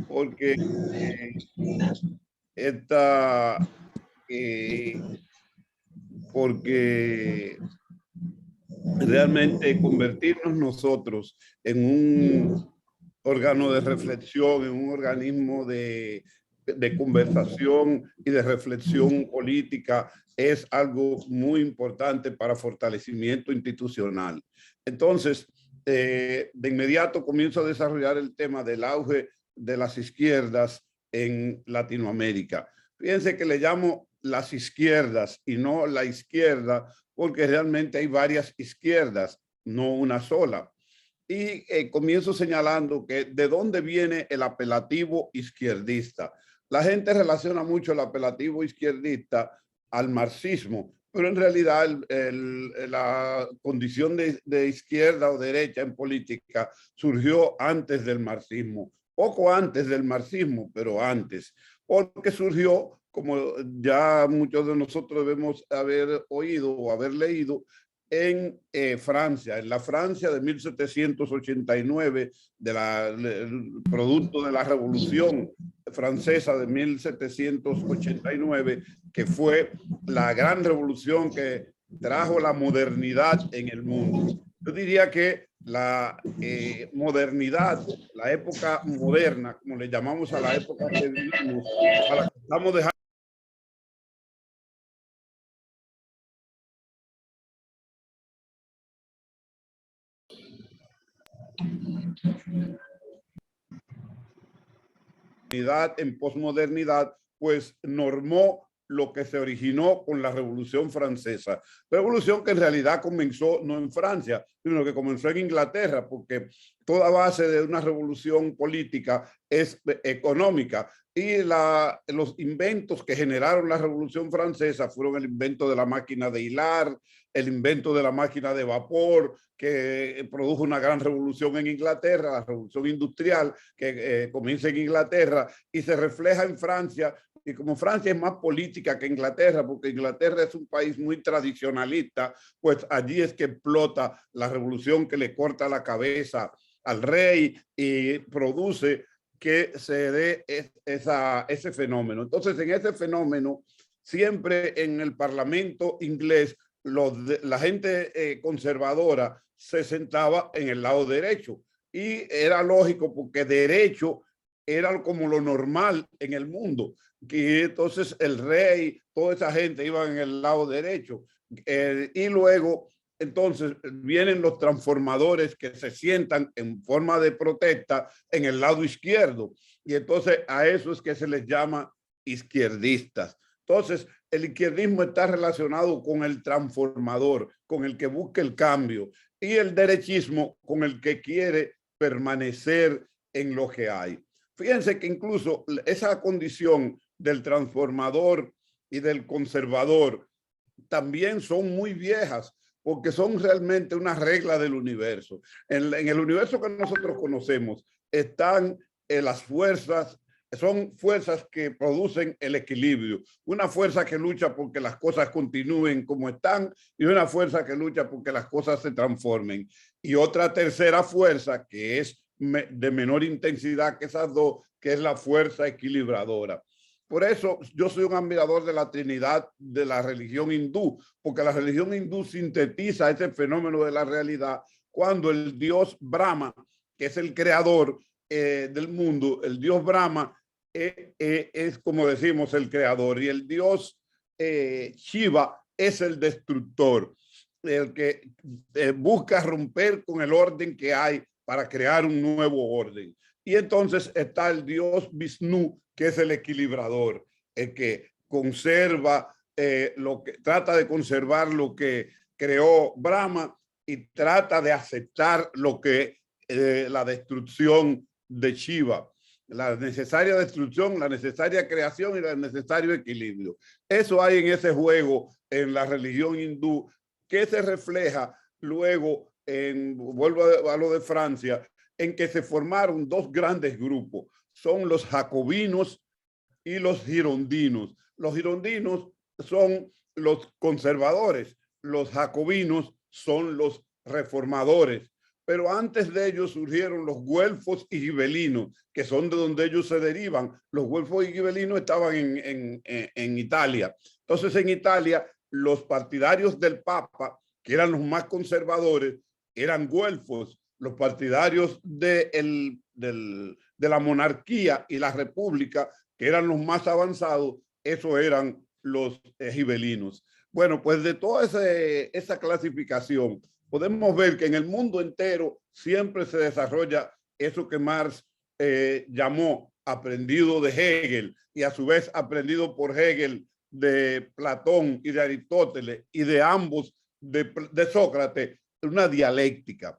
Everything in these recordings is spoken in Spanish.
porque esta, eh, porque realmente convertirnos nosotros en un órgano de reflexión, en un organismo de conversación y de reflexión política es algo muy importante para fortalecimiento institucional. Entonces, de inmediato comienzo a desarrollar el tema del auge de las izquierdas en Latinoamérica. Fíjense que le llamo las izquierdas y no la izquierda, porque realmente hay varias izquierdas, no una sola. Y comienzo señalando que de dónde viene el apelativo izquierdista. La gente relaciona mucho el apelativo izquierdista al marxismo, pero en realidad la condición de izquierda o derecha en política surgió antes del marxismo, poco antes del marxismo, pero antes, porque surgió, como ya muchos de nosotros debemos haber oído o haber leído, en Francia, en la Francia de 1789, producto de la Revolución Francesa de 1789, que fue la gran revolución que trajo la modernidad en el mundo. Yo diría que la modernidad, la época moderna, como le llamamos a la época que vivimos, a la que estamos dejando en posmodernidad, pues normó lo que se originó con la Revolución Francesa. Revolución que en realidad comenzó no en Francia, sino que comenzó en Inglaterra, porque toda base de una revolución política es económica. Y los inventos que generaron la Revolución Francesa fueron el invento de la máquina de hilar, el invento de la máquina de vapor, que produjo una gran revolución en Inglaterra, la revolución industrial que comienza en Inglaterra y se refleja en Francia. Y como Francia es más política que Inglaterra, porque Inglaterra es un país muy tradicionalista, pues allí es que explota la revolución que le corta la cabeza al rey y produce que se dé ese fenómeno. Entonces, en ese fenómeno, siempre en el Parlamento inglés, la gente conservadora se sentaba en el lado derecho. Y era lógico porque derecho era como lo normal en el mundo. Y entonces el rey, toda esa gente iba en el lado derecho. Y luego, entonces, vienen los transformadores que se sientan en forma de protesta en el lado izquierdo. Y entonces a eso es que se les llama izquierdistas. Entonces, el izquierdismo está relacionado con el transformador, con el que busca el cambio, y el derechismo con el que quiere permanecer en lo que hay. Fíjense que incluso esa condición del transformador y del conservador también son muy viejas, porque son realmente una regla del universo. En el universo que nosotros conocemos están las fuerzas, son fuerzas que producen el equilibrio. Una fuerza que lucha porque las cosas continúen como están y una fuerza que lucha porque las cosas se transformen. Y otra tercera fuerza que es de menor intensidad que esas dos, que es la fuerza equilibradora. Por eso yo soy un admirador de la Trinidad de la religión hindú, porque la religión hindú sintetiza ese fenómeno de la realidad cuando el dios Brahma, que es el creador del mundo, el dios Brahma es, como decimos, el creador, y el dios Shiva es el destructor, el que busca romper con el orden que hay para crear un nuevo orden. Y entonces está el dios Vishnu, que es el equilibrador, el que conserva lo que trata de conservar lo que creó Brahma y trata de aceptar lo que la destrucción de Shiva, la necesaria destrucción, la necesaria creación y el necesario equilibrio. Eso hay en ese juego en la religión hindú, que se refleja luego vuelvo a lo de Francia, en que se formaron dos grandes grupos. Son los jacobinos y los girondinos. Los girondinos son los conservadores, los jacobinos son los reformadores. pero antes de ellos surgieron los güelfos y gibelinos, que son de donde ellos se derivan. Los güelfos y gibelinos estaban en Italia. Entonces, en Italia, los partidarios del Papa, que eran los más conservadores, eran güelfos. Los partidarios de la monarquía y la república, que eran los más avanzados, esos eran los gibelinos. Bueno, pues de toda esa clasificación, podemos ver que en el mundo entero siempre se desarrolla eso que Marx llamó aprendido de Hegel, y a su vez aprendido por Hegel de Platón y de Aristóteles, y de ambos de Sócrates, una dialéctica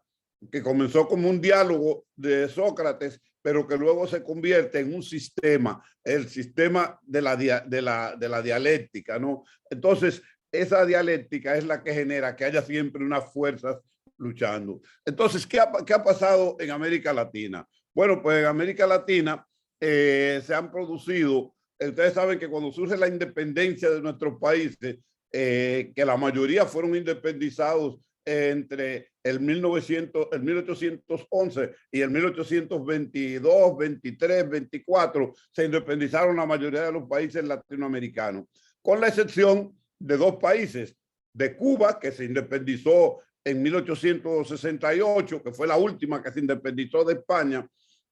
que comenzó como un diálogo de Sócrates, pero que luego se convierte en un sistema, el sistema de la dialéctica, ¿no? Entonces, esa dialéctica es la que genera que haya siempre unas fuerzas luchando. Entonces, ¿qué ha pasado en América Latina? Bueno, pues en América Latina se han producido, ustedes saben que cuando surge la independencia de nuestros países, que la mayoría fueron independizados entre el 1811 y el 1822, 23, 24, se independizaron la mayoría de los países latinoamericanos, con la excepción de dos países, de Cuba, que se independizó en 1868, que fue la última que se independizó de España,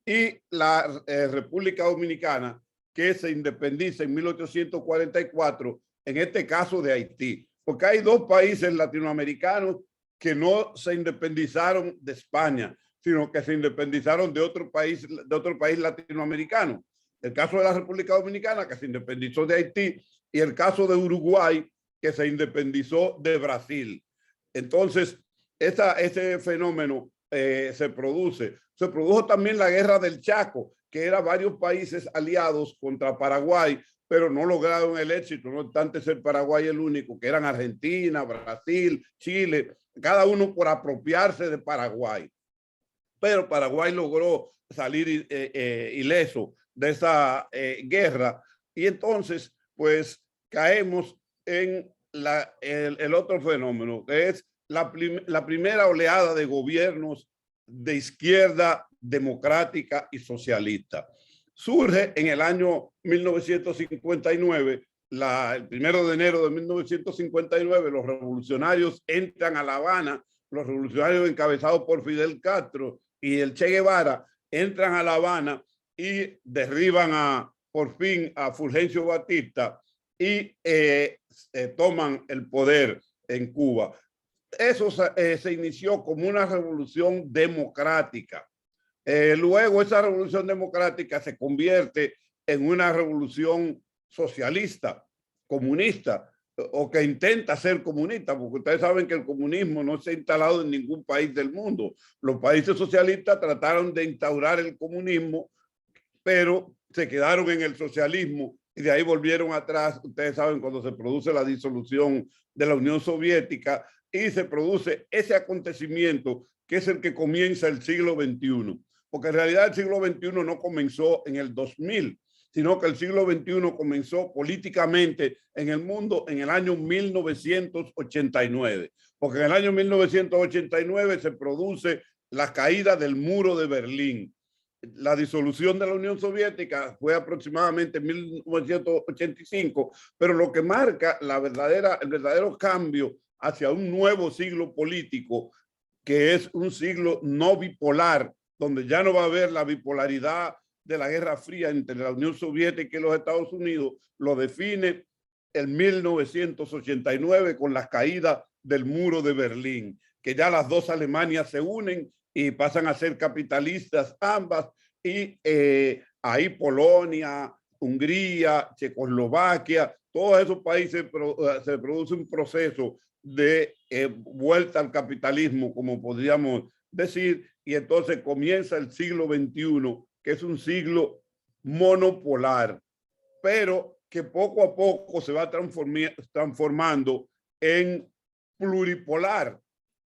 y la República Dominicana, que se independiza en 1844, en este caso de Haití, porque hay dos países latinoamericanos que no se independizaron de España, sino que se independizaron de otro país latinoamericano. El caso de la República Dominicana, que se independizó de Haití, y el caso de Uruguay, que se independizó de Brasil. Entonces, ese fenómeno se produce. Se produjo también la Guerra del Chaco, que era varios países aliados contra Paraguay, pero no lograron el éxito, no obstante ser Paraguay el único, que eran Argentina, Brasil, Chile, cada uno por apropiarse de Paraguay. Pero Paraguay logró salir ileso de esa guerra, y entonces pues caemos en el otro fenómeno, que es la primera oleada de gobiernos de izquierda democrática y socialista. Surge en el año 1959, el 1 de enero de 1959, los revolucionarios entran a La Habana, los revolucionarios encabezados por Fidel Castro y el Che Guevara entran a La Habana y derriban por fin a Fulgencio Batista y toman el poder en Cuba. Eso se inició como una revolución democrática. Luego esa revolución democrática se convierte en una revolución socialista, comunista, o que intenta ser comunista, porque ustedes saben que el comunismo no se ha instalado en ningún país del mundo. Los países socialistas trataron de instaurar el comunismo, pero se quedaron en el socialismo y de ahí volvieron atrás. Ustedes saben cuando se produce la disolución de la Unión Soviética y se produce ese acontecimiento que es el que comienza el siglo XXI. Porque en realidad el siglo XXI no comenzó en el 2000, sino que el siglo XXI comenzó políticamente en el mundo en el año 1989. Porque en el año 1989 se produce la caída del muro de Berlín. La disolución de la Unión Soviética fue aproximadamente en 1985, pero lo que marca el verdadero cambio hacia un nuevo siglo político, que es un siglo no bipolar, donde ya no va a haber la bipolaridad de la Guerra Fría entre la Unión Soviética y los Estados Unidos, lo define en 1989 con la caída del muro de Berlín, que ya las dos Alemanias se unen y pasan a ser capitalistas ambas, y ahí Polonia, Hungría, Checoslovaquia, todos esos países se produce un proceso de vuelta al capitalismo, como podríamos decir, y entonces comienza el siglo XXI, que es un siglo monopolar, pero que poco a poco se va transformando en pluripolar.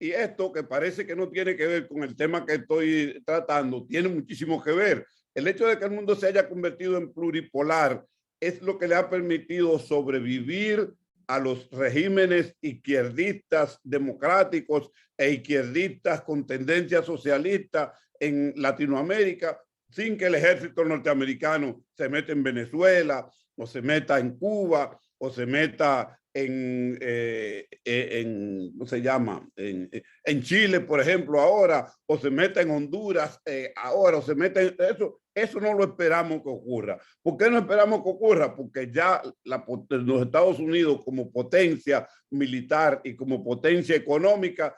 Y esto, que parece que no tiene que ver con el tema que estoy tratando, tiene muchísimo que ver. El hecho de que el mundo se haya convertido en pluripolar es lo que le ha permitido sobrevivir a los regímenes izquierdistas democráticos e izquierdistas con tendencia socialista en Latinoamérica, sin que el ejército norteamericano se meta en Venezuela o se meta en Cuba o se meta ¿cómo se llama? En Chile, por ejemplo, ahora, o se meta en Honduras ahora, o se meta en eso no lo esperamos que ocurra. ¿Por qué no esperamos que ocurra? Porque ya los Estados Unidos como potencia militar y como potencia económica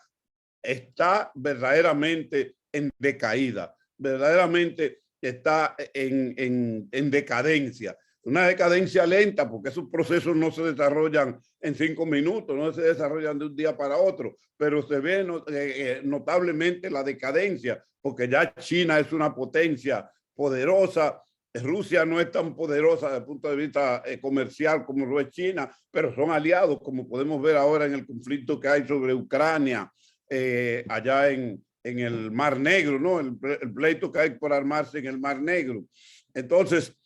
está verdaderamente en decaída, verdaderamente está en decadencia. Una decadencia lenta, porque esos procesos no se desarrollan en 5 minutos, no se desarrollan de un día para otro, pero se ve notablemente la decadencia, porque ya China es una potencia poderosa, Rusia no es tan poderosa desde el punto de vista comercial como lo es China, pero son aliados, como podemos ver ahora en el conflicto que hay sobre Ucrania, allá en el Mar Negro, ¿no? El pleito que hay por armarse en el Mar Negro. Entonces,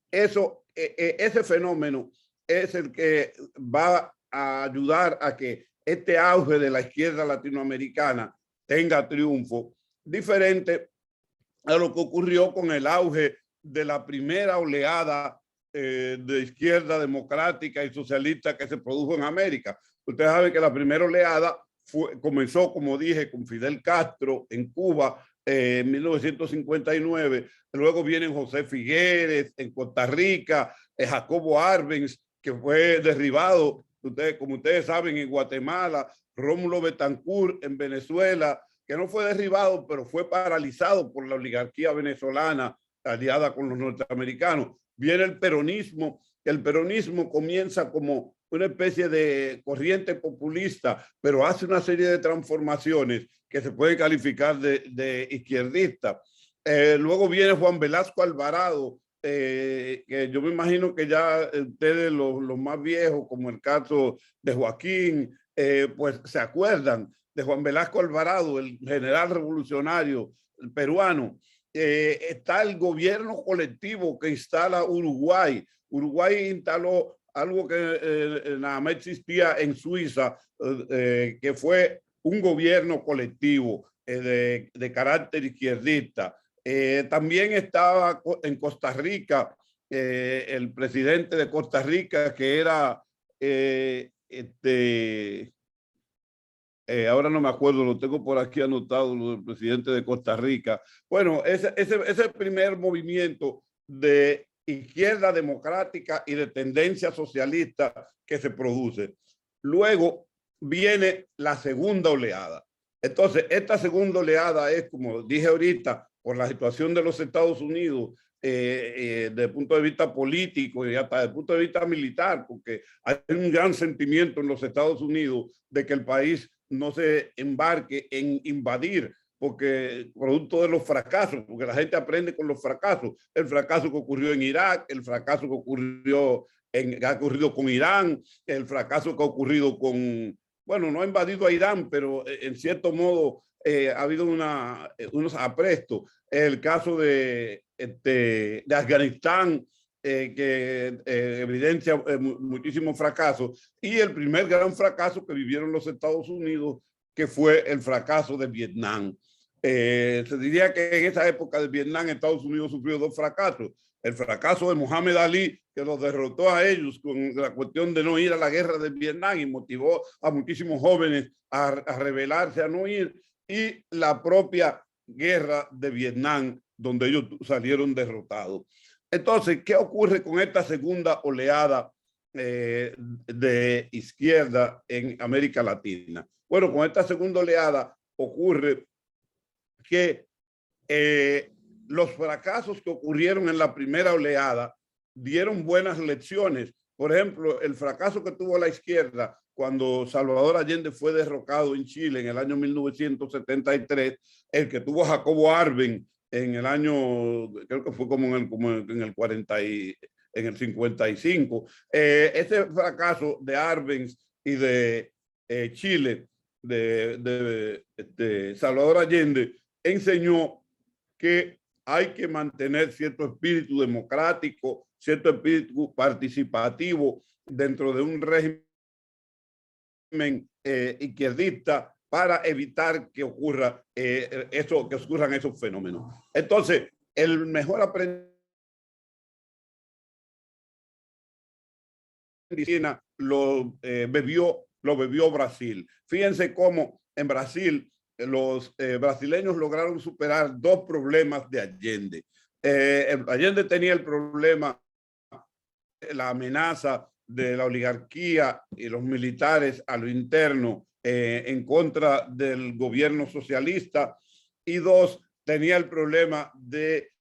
ese fenómeno es el que va a ayudar a que este auge de la izquierda latinoamericana tenga triunfo, diferente a lo que ocurrió con el auge de la primera oleada de izquierda democrática y socialista que se produjo en América. Ustedes saben que la primera oleada comenzó, como dije, con Fidel Castro en Cuba en 1959. Luego vienen José Figueres en Costa Rica, Jacobo Arbenz, que fue derribado, como ustedes saben, en Guatemala, Rómulo Betancourt en Venezuela, que no fue derribado, pero fue paralizado por la oligarquía venezolana aliada con los norteamericanos. Viene el peronismo comienza como una especie de corriente populista, pero hace una serie de transformaciones que se puede calificar de izquierdista. Luego viene Juan Velasco Alvarado, que yo me imagino que ya ustedes los más viejos, como el caso de Joaquín, pues se acuerdan de Juan Velasco Alvarado, el general revolucionario el peruano. Está el gobierno colectivo que instala Uruguay. Uruguay instaló algo que nada más existía en Suiza, que fue un gobierno colectivo de carácter izquierdista. También estaba en Costa Rica el presidente de Costa Rica, que era ahora no me acuerdo, lo tengo por aquí anotado, lo del presidente de Costa Rica. Bueno, ese primer movimiento de izquierda democrática y de tendencia socialista que se produce. Luego viene la segunda oleada. Entonces, esta segunda oleada es, como dije ahorita, por la situación de los Estados Unidos, desde el punto de vista político y hasta desde el punto de vista militar, porque hay un gran sentimiento en los Estados Unidos de que el país no se embarque en invadir, porque producto de los fracasos, porque la gente aprende con los fracasos, el fracaso que ocurrió en Irak, el fracaso que ha ocurrido con Irán, el fracaso que ha ocurrido con, bueno, no ha invadido a Irán, pero en cierto modo ha habido unos aprestos. El caso de Afganistán, que evidencia muchísimos fracasos, y el primer gran fracaso que vivieron los Estados Unidos, que fue el fracaso de Vietnam. Se diría que en esa época de Vietnam Estados Unidos sufrió 2 fracasos. El fracaso de Muhammad Ali, que los derrotó a ellos con la cuestión de no ir a la guerra de Vietnam y motivó a muchísimos jóvenes a rebelarse, a no ir, y la propia guerra de Vietnam, donde ellos salieron derrotados. Entonces, ¿qué ocurre con esta segunda oleada de izquierda en América Latina? Bueno, con esta segunda oleada ocurre que los fracasos que ocurrieron en la primera oleada dieron buenas lecciones. Por ejemplo, el fracaso que tuvo la izquierda cuando Salvador Allende fue derrocado en Chile en el año 1973, el que tuvo Jacobo Arbenz en el año, creo que fue como en el 40 y, en el 55. Ese fracaso de Arbenz y de Chile, de Salvador Allende, enseñó que hay que mantener cierto espíritu democrático, cierto espíritu participativo dentro de un régimen izquierdista para evitar que ocurran esos fenómenos. Entonces, el mejor aprendizaje lo bebió Brasil. Fíjense cómo en Brasil los brasileños lograron superar dos problemas de Allende. Allende tenía el problema, la amenaza de la oligarquía y los militares a lo interno en contra del gobierno socialista, y dos, tenía el problema de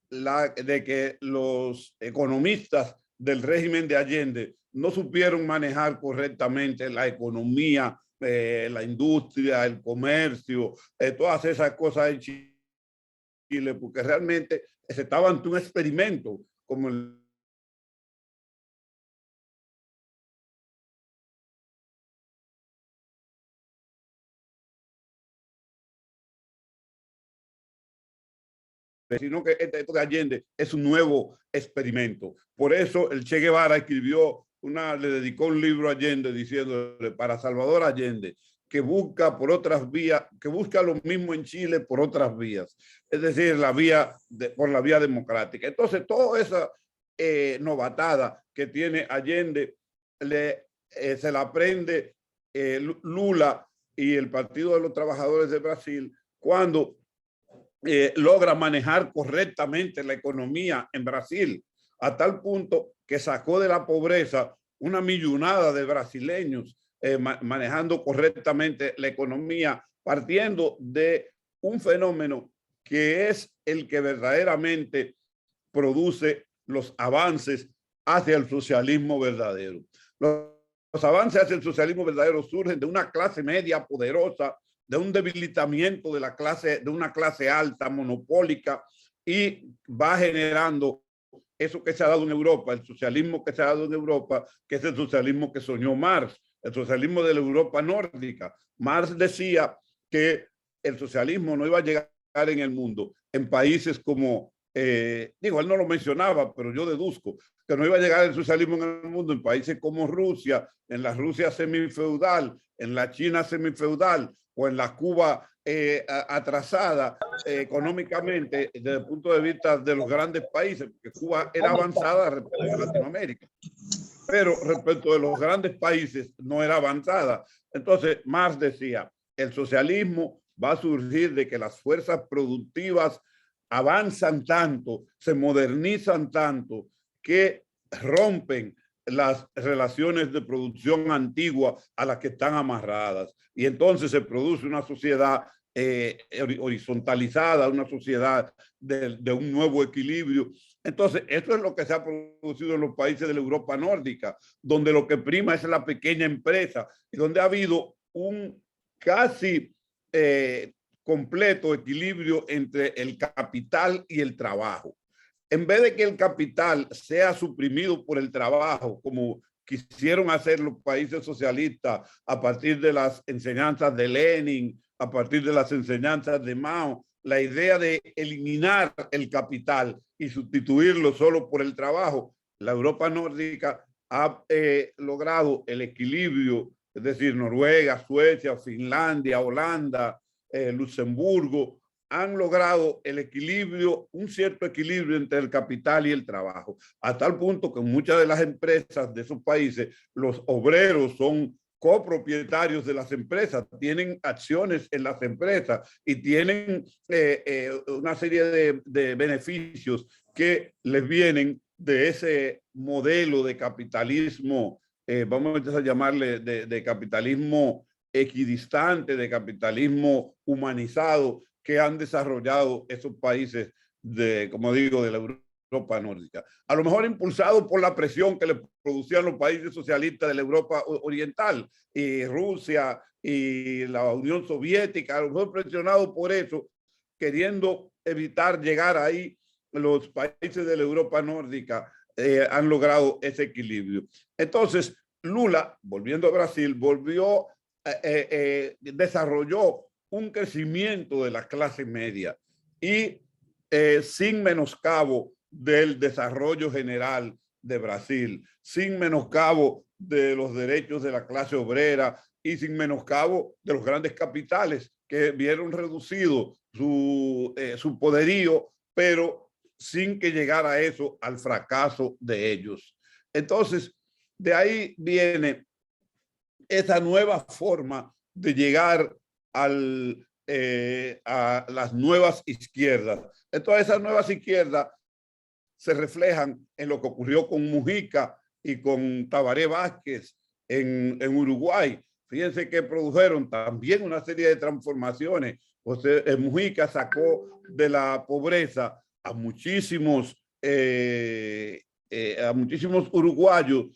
que los economistas del régimen de Allende no supieron manejar correctamente la economía, la industria, el comercio, todas esas cosas en Chile, porque realmente se estaba ante un experimento como el sino que esto de Allende es un nuevo experimento. Por eso el Che Guevara le dedicó un libro a Allende diciéndole, para Salvador Allende, que busca por otras vías, que busca lo mismo en Chile por otras vías, es decir, por la vía democrática. Entonces, toda esa novatada que tiene Allende se la aprende Lula y el Partido de los Trabajadores de Brasil cuando logra manejar correctamente la economía en Brasil, a tal punto que sacó de la pobreza una millonada de brasileños manejando correctamente la economía, partiendo de un fenómeno que es el que verdaderamente produce los avances hacia el socialismo verdadero. Los avances hacia el socialismo verdadero surgen de una clase media poderosa, de un debilitamiento de una clase alta, monopólica, y va generando eso que se ha dado en Europa, el socialismo que se ha dado en Europa, que es el socialismo que soñó Marx, el socialismo de la Europa nórdica. Marx decía que el socialismo no iba a llegar en el mundo en países como, él no lo mencionaba, pero yo deduzco que no iba a llegar el socialismo en el mundo en países como Rusia, en la Rusia semifeudal, en la China semifeudal, o en la Cuba atrasada económicamente desde el punto de vista de los grandes países, porque Cuba era avanzada respecto a Latinoamérica, pero respecto de los grandes países no era avanzada. Entonces, Marx decía, el socialismo va a surgir de que las fuerzas productivas avanzan tanto, se modernizan tanto, que rompen las relaciones de producción antigua a las que están amarradas. Y entonces se produce una sociedad horizontalizada, una sociedad de un nuevo equilibrio. Entonces, esto es lo que se ha producido en los países de la Europa nórdica, donde lo que prima es la pequeña empresa y donde ha habido un casi completo equilibrio entre el capital y el trabajo. En vez de que el capital sea suprimido por el trabajo, como quisieron hacer los países socialistas a partir de las enseñanzas de Lenin, a partir de las enseñanzas de Mao, la idea de eliminar el capital y sustituirlo solo por el trabajo, la Europa nórdica ha logrado el equilibrio, es decir, Noruega, Suecia, Finlandia, Holanda, Luxemburgo, han logrado el equilibrio, un cierto equilibrio entre el capital y el trabajo, a tal punto que en muchas de las empresas de esos países, los obreros son copropietarios de las empresas, tienen acciones en las empresas y tienen una serie de beneficios que les vienen de ese modelo de capitalismo, vamos a llamarle de capitalismo equidistante, de capitalismo humanizado, que han desarrollado esos países como digo, de la Europa nórdica. A lo mejor impulsado por la presión que le producían los países socialistas de la Europa oriental, y Rusia y la Unión Soviética, a lo mejor presionado por eso, queriendo evitar llegar ahí, los países de la Europa nórdica han logrado ese equilibrio. Entonces, Lula, volviendo a Brasil, desarrolló un crecimiento de la clase media y sin menoscabo del desarrollo general de Brasil, sin menoscabo de los derechos de la clase obrera y sin menoscabo de los grandes capitales que vieron reducido su poderío, pero sin que llegara a eso al fracaso de ellos. Entonces, de ahí viene esa nueva forma de llegar a las nuevas izquierdas. Entonces, esas nuevas izquierdas se reflejan en lo que ocurrió con Mujica y con Tabaré Vázquez en Uruguay. Fíjense que produjeron también una serie de transformaciones. José Mujica sacó de la pobreza a muchísimos uruguayos,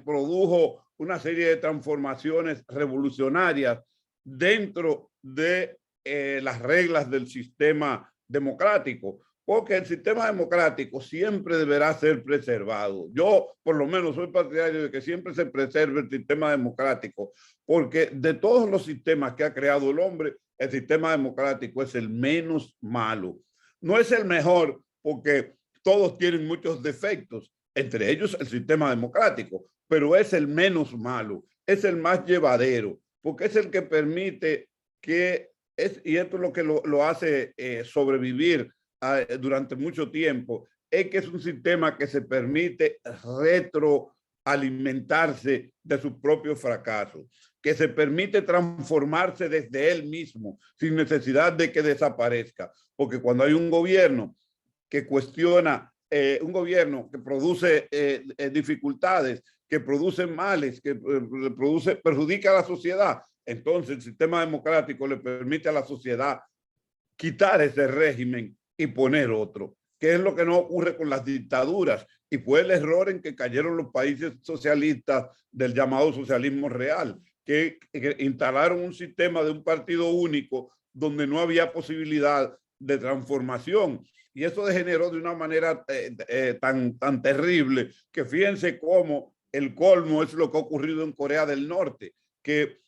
produjo una serie de transformaciones revolucionarias dentro de las reglas del sistema democrático, porque el sistema democrático siempre deberá ser preservado. Yo, por lo menos, soy partidario de que siempre se preserve el sistema democrático, porque de todos los sistemas que ha creado el hombre, el sistema democrático es el menos malo. No es el mejor, porque todos tienen muchos defectos, entre ellos el sistema democrático, pero es el menos malo, es el más llevadero, porque es el que permite que, y esto es lo que lo hace sobrevivir durante mucho tiempo, es que es un sistema que se permite retroalimentarse de sus propios fracasos, que se permite transformarse desde él mismo sin necesidad de que desaparezca, porque cuando hay un gobierno que cuestiona, un gobierno que produce dificultades, que produce males, que perjudica a la sociedad, entonces el sistema democrático le permite a la sociedad quitar ese régimen y poner otro, que es lo que no ocurre con las dictaduras, y fue el error en que cayeron los países socialistas del llamado socialismo real, que instalaron un sistema de un partido único donde no había posibilidad de transformación. Y eso degeneró de una manera tan terrible que fíjense cómo el colmo es lo que ha ocurrido en Corea del Norte, que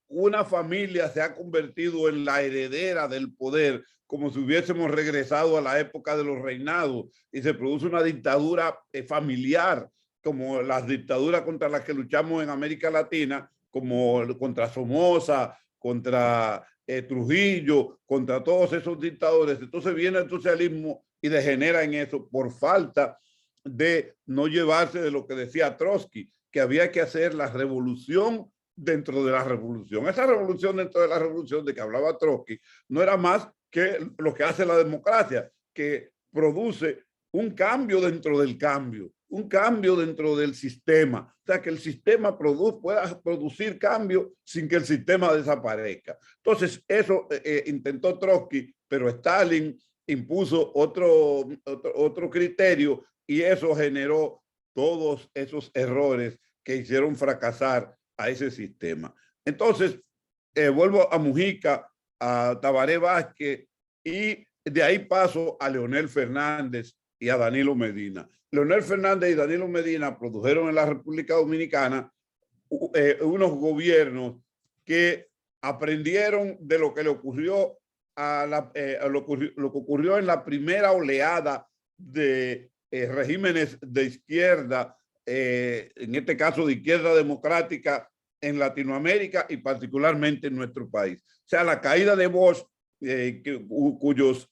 una familia se ha convertido en la heredera del poder, como si hubiésemos regresado a la época de los reinados, y se produce una dictadura familiar, como las dictaduras contra las que luchamos en América Latina, como contra Somoza, contra Trujillo, contra todos esos dictadores. Entonces viene el socialismo y degenera en eso por falta de no llevarse de lo que decía Trotsky, que había que hacer la revolución dentro de la revolución. Esa revolución dentro de la revolución de que hablaba Trotsky no era más que lo que hace la democracia, que produce un cambio dentro del cambio, un cambio dentro del sistema. O sea, que el sistema pueda producir cambio sin que el sistema desaparezca. Entonces, eso intentó Trotsky, pero Stalin impuso otro criterio y eso generó todos esos errores que hicieron fracasar a ese sistema. Entonces, vuelvo a Mujica, a Tabaré Vázquez, y de ahí paso a Leonel Fernández y a Danilo Medina. Leonel Fernández y Danilo Medina produjeron en la República Dominicana unos gobiernos que aprendieron de lo que le ocurrió lo que ocurrió en la primera oleada de regímenes de izquierda, en este caso de izquierda democrática en Latinoamérica y particularmente en nuestro país. O sea, la caída de Bosch, cuyos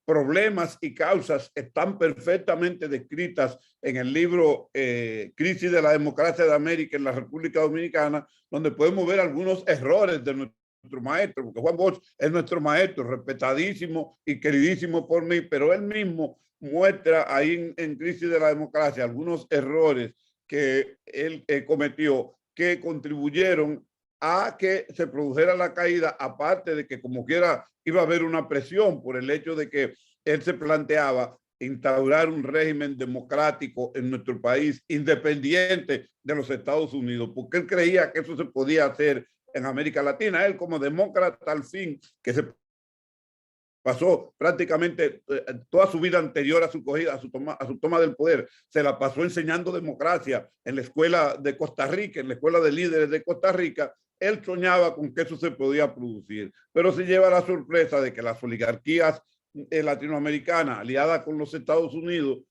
problemas y causas están perfectamente descritas en el libro Crisis de la Democracia de América en la República Dominicana, donde podemos ver algunos errores de nuestro maestro, porque Juan Bosch es nuestro maestro, respetadísimo y queridísimo por mí, pero él mismo muestra ahí en Crisis de la Democracia algunos errores que él cometió que contribuyeron a que se produjera la caída, aparte de que como quiera iba a haber una presión por el hecho de que él se planteaba instaurar un régimen democrático en nuestro país independiente de los Estados Unidos, porque él creía que eso se podía hacer en América Latina. Él como demócrata al fin, que se pasó prácticamente toda su vida anterior a su cogida, a su toma del poder, se la pasó enseñando democracia en la escuela de Costa Rica, en la escuela de líderes de Costa Rica. Él soñaba con que eso se podía producir, pero se lleva la sorpresa de que las oligarquías latinoamericanas aliadas con los Estados Unidos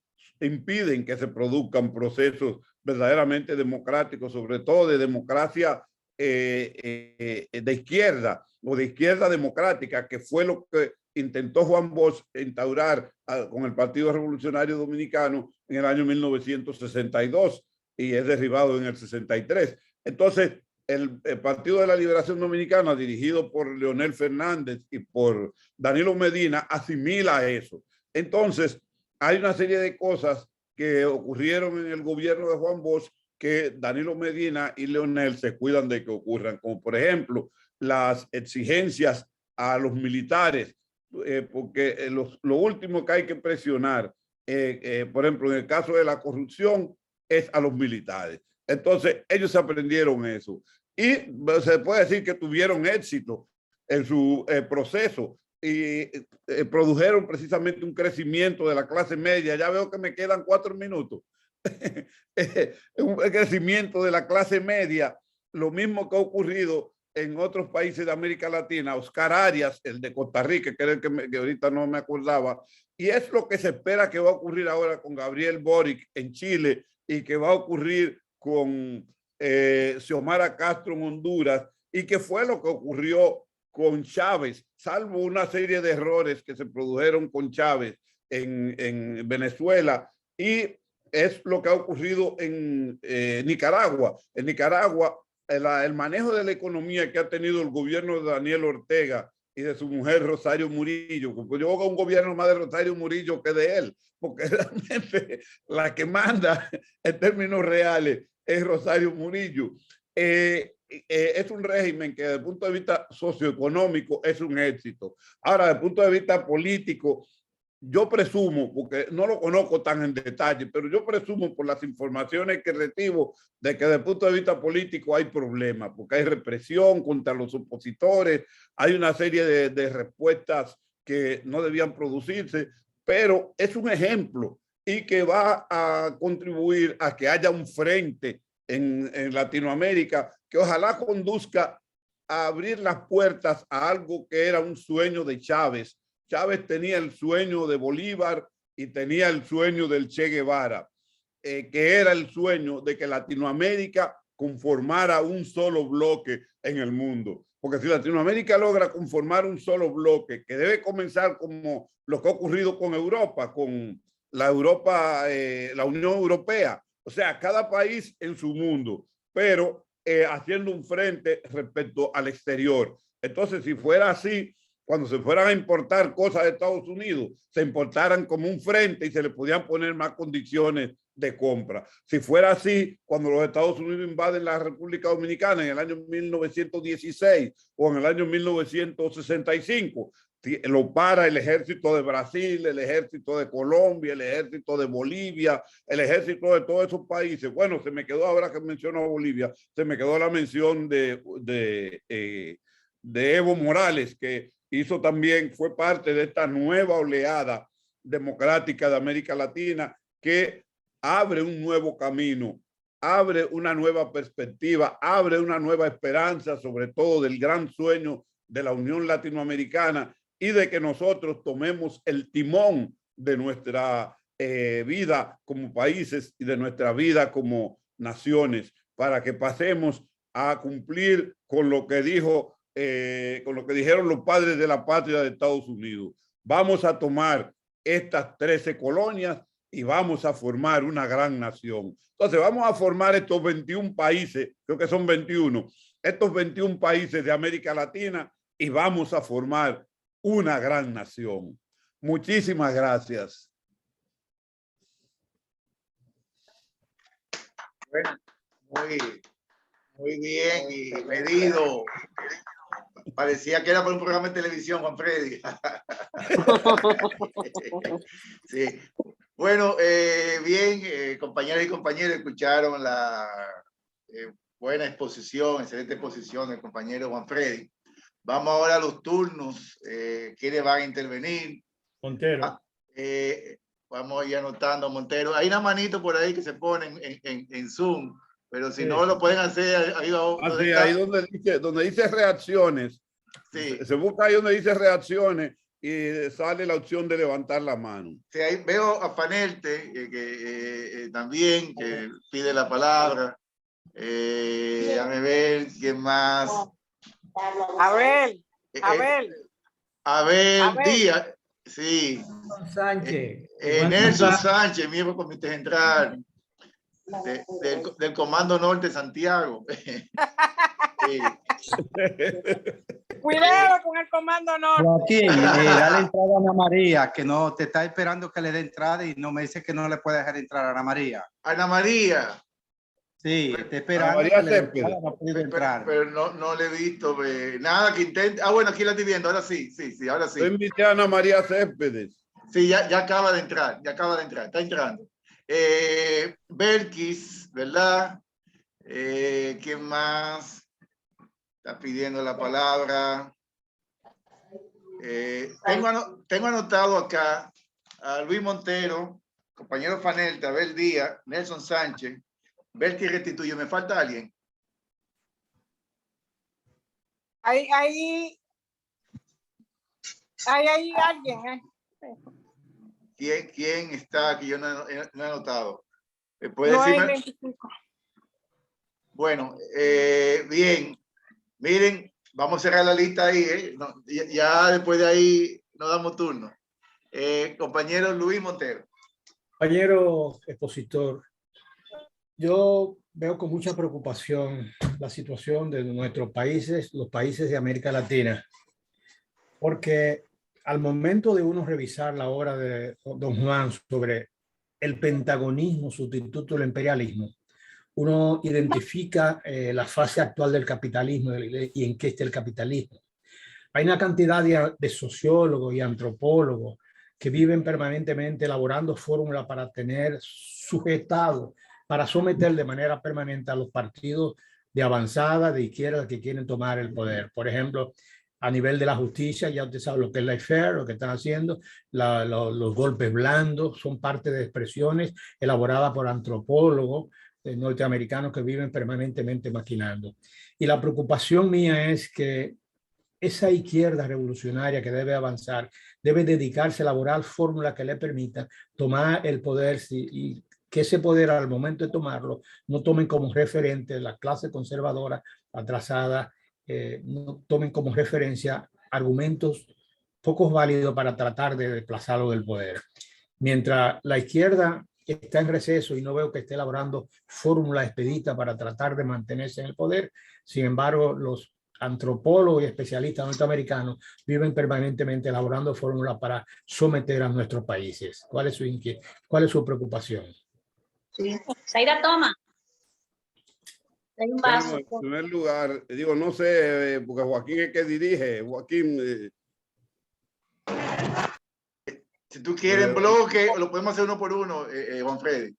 impiden que se produzcan procesos verdaderamente democráticos, sobre todo de democracia de izquierda o de izquierda democrática, que fue lo que intentó Juan Bosch instaurar con el Partido Revolucionario Dominicano en el año 1962 y es derribado en el 63. Entonces, el Partido de la Liberación Dominicana, dirigido por Leonel Fernández y por Danilo Medina, asimila eso. Entonces, hay una serie de cosas que ocurrieron en el gobierno de Juan Bosch que Danilo Medina y Leonel se cuidan de que ocurran, como por ejemplo las exigencias a los militares, porque lo último que hay que presionar, por ejemplo, en el caso de la corrupción, es a los militares. Entonces, ellos aprendieron eso. Y se puede decir que tuvieron éxito en su proceso y produjeron precisamente un crecimiento de la clase media. Ya veo que me quedan 4 minutos. Un crecimiento de la clase media, lo mismo que ha ocurrido en otros países de América Latina. Oscar Arias, el de Costa Rica, que era el que ahorita no me acordaba, y es lo que se espera que va a ocurrir ahora con Gabriel Boric en Chile y que va a ocurrir con Xiomara Castro en Honduras, y que fue lo que ocurrió con Chávez, salvo una serie de errores que se produjeron con Chávez en Venezuela, y es lo que ha ocurrido en Nicaragua. En Nicaragua, el manejo de la economía que ha tenido el gobierno de Daniel Ortega y de su mujer Rosario Murillo, pues yo hago un gobierno más de Rosario Murillo que de él, porque realmente la que manda en términos reales es Rosario Murillo. Es un régimen que desde el punto de vista socioeconómico es un éxito. Ahora, desde el punto de vista político, yo presumo, porque no lo conozco tan en detalle, pero yo presumo por las informaciones que recibo de que desde el punto de vista político hay problemas, porque hay represión contra los opositores, hay una serie de respuestas que no debían producirse, pero es un ejemplo y que va a contribuir a que haya un frente en Latinoamérica que ojalá conduzca a abrir las puertas a algo que era un sueño de Chávez. Chávez tenía el sueño de Bolívar y tenía el sueño del Che Guevara, que era el sueño de que Latinoamérica conformara un solo bloque en el mundo. Porque si Latinoamérica logra conformar un solo bloque, que debe comenzar como lo que ha ocurrido con Europa, con la Unión Europea, o sea, cada país en su mundo, pero haciendo un frente respecto al exterior. Entonces, si fuera así, cuando se fueran a importar cosas de Estados Unidos, se importaran como un frente y se le podían poner más condiciones de compra. Si fuera así, cuando los Estados Unidos invaden la República Dominicana en el año 1916 o en el año 1965, lo para el ejército de Brasil, el ejército de Colombia, el ejército de Bolivia, el ejército de todos esos países. Bueno, se me quedó, ahora que menciono a Bolivia, se me quedó la mención de Evo Morales, que hizo también, fue parte de esta nueva oleada democrática de América Latina que abre un nuevo camino, abre una nueva perspectiva, abre una nueva esperanza, sobre todo del gran sueño de la Unión Latinoamericana y de que nosotros tomemos el timón de nuestra vida como países y de nuestra vida como naciones, para que pasemos a cumplir con lo que dijeron los padres de la patria de Estados Unidos. Vamos a tomar estas 13 colonias y vamos a formar una gran nación. Entonces vamos a formar estos 21 países, creo que son 21, estos 21 países de América Latina y vamos a formar una gran nación. Muchísimas gracias. Bueno, muy bien y medido. Parecía que era para un programa de televisión, Juan Freddy. Sí. Bueno, bien, compañeras y compañeros, escucharon la buena exposición, excelente exposición del compañero Juan Freddy. Vamos ahora a los turnos. ¿Quiénes van a intervenir? Montero. Vamos a ir anotando a Montero. Hay una manito por ahí que se pone en Zoom, pero si no lo pueden hacer ahí, ahí donde dice reacciones. Sí. Se busca ahí donde dice reacciones y sale la opción de levantar la mano. Sí, ahí veo a Fanelte, también, que pide la palabra. Déjame ver, ¿quién más? Abel, Eh, Abel, Abel Abel. Díaz, sí. Sánchez. Nelson Sánchez, miembro del Comité Central del Comando Norte Santiago. Sí. Cuidado con el Comando Norte. Joaquín, dale entrada a Ana María, que no te está esperando que le dé entrada y no me dice que no le puede dejar entrar a Ana María. Ana María. Sí, está esperando María que le dé Céspedes. entrada, no ha podido entrar. Pero no le he visto nada que intente. Ah, bueno, aquí la estoy viendo. Ahora sí, ahora sí. Yo invité a Ana María Céspedes. Sí, ya acaba de entrar, está entrando. Belkis, ¿verdad? ¿Quién más está pidiendo la palabra? Tengo anotado acá a Luis Montero, compañero Fanelte, Abel Díaz, Nelson Sánchez, Belkis Restituyo. ¿Me falta alguien? Ahí hay alguien. ¿Quién está aquí? Yo no he anotado. ¿Puede No hay decirme? 25. Bueno, bien. Miren, vamos a cerrar la lista ahí. No, ya después de ahí nos damos turno. Compañero Luis Montero. Compañero expositor, yo veo con mucha preocupación la situación de nuestros países, los países de América Latina, porque al momento de uno revisar la obra de Don Juan sobre el pentagonismo sustituto del imperialismo, uno identifica la fase actual del capitalismo y en qué está el capitalismo. Hay una cantidad de sociólogos y antropólogos que viven permanentemente elaborando fórmulas para tener sujetado, para someter de manera permanente a los partidos de avanzada, de izquierda, que quieren tomar el poder. Por ejemplo, a nivel de la justicia, ya usted sabe lo que es laissez-faire, lo que están haciendo, los golpes blandos, son parte de expresiones elaboradas por antropólogos norteamericanos que viven permanentemente maquinando. Y la preocupación mía es que esa izquierda revolucionaria que debe avanzar, debe dedicarse a elaborar fórmulas que le permitan tomar el poder y que ese poder al momento de tomarlo no tomen como referente la clase conservadora atrasada, no tomen como referencia argumentos pocos válidos para tratar de desplazarlo del poder. Mientras la izquierda está en receso y no veo que esté elaborando fórmulas expeditas para tratar de mantenerse en el poder, sin embargo, los antropólogos y especialistas norteamericanos viven permanentemente elaborando fórmulas para someter a nuestros países. ¿Cuál es su preocupación? Sí. Zaira, toma. Hay un vaso. Bueno, en primer lugar, digo, no sé, porque Joaquín es que dirige. Joaquín. Si tú quieres en bloque, lo podemos hacer uno por uno, Juan Freddy.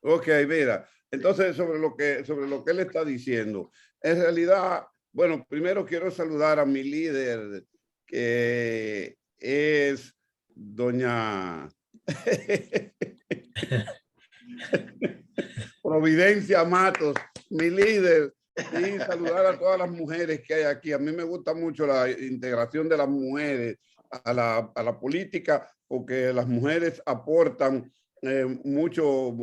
Ok, mira. Entonces, sobre lo que él está diciendo, en realidad, bueno, primero quiero saludar a mi líder, que es doña Providencia Matos, mi líder, y saludar a todas las mujeres que hay aquí. A mí me gusta mucho la integración de las mujeres a la política, porque las mujeres aportan muchos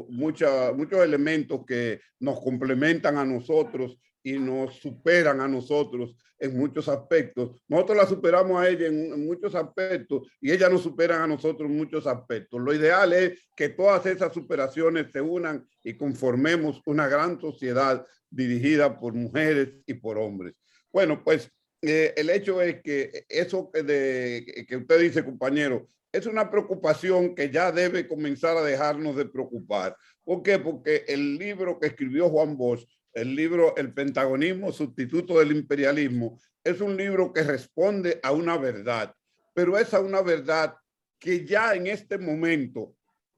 elementos que nos complementan a nosotros y nos superan a nosotros en muchos aspectos. Nosotros la superamos a ella en muchos aspectos y ella nos supera a nosotros en muchos aspectos. Lo ideal es que todas esas superaciones se unan y conformemos una gran sociedad dirigida por mujeres y por hombres. Bueno, pues el hecho es que eso que usted dice, compañero, es una preocupación que ya debe comenzar a dejarnos de preocupar. ¿Por qué? Porque el libro que escribió Juan Bosch, el libro El Pentagonismo Sustituto del Imperialismo, es un libro que responde a una verdad, pero es a una verdad que ya en este momento,